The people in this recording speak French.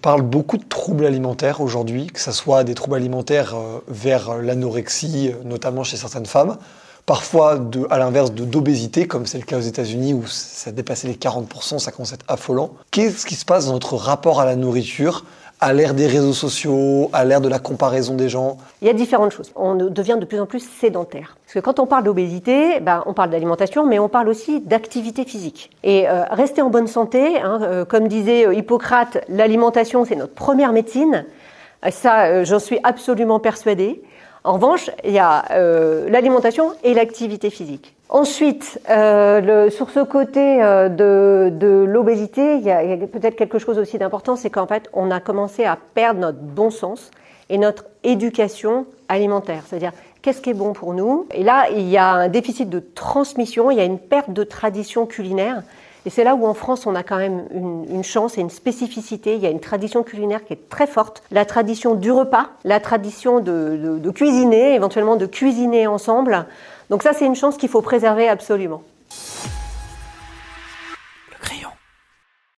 parle beaucoup de troubles alimentaires aujourd'hui, que ce soit des troubles alimentaires vers l'anorexie, notamment chez certaines femmes, parfois à l'inverse d'obésité, comme c'est le cas aux États-Unis où ça a dépassé les 40%, ça commence à être affolant. Qu'est-ce qui se passe dans notre rapport à la nourriture à l'ère des réseaux sociaux, à l'ère de la comparaison des gens? Il y a différentes choses. On devient de plus en plus sédentaire. Parce que quand on parle d'obésité, on parle d'alimentation, mais on parle aussi d'activité physique. Et rester en bonne santé, comme disait Hippocrate, l'alimentation, c'est notre première médecine. Ça, j'en suis absolument persuadée. En revanche, il y a l'alimentation et l'activité physique. Ensuite, sur ce côté de l'obésité, il y a peut-être quelque chose aussi d'important, c'est qu'en fait, on a commencé à perdre notre bon sens et notre éducation alimentaire. C'est-à-dire, qu'est-ce qui est bon pour nous? Et là, il y a un déficit de transmission, il y a une perte de tradition culinaire. Et c'est là où en France, on a quand même une chance et une spécificité. Il y a une tradition culinaire qui est très forte. La tradition du repas, la tradition de cuisiner, éventuellement de cuisiner ensemble. Donc ça, c'est une chance qu'il faut préserver absolument.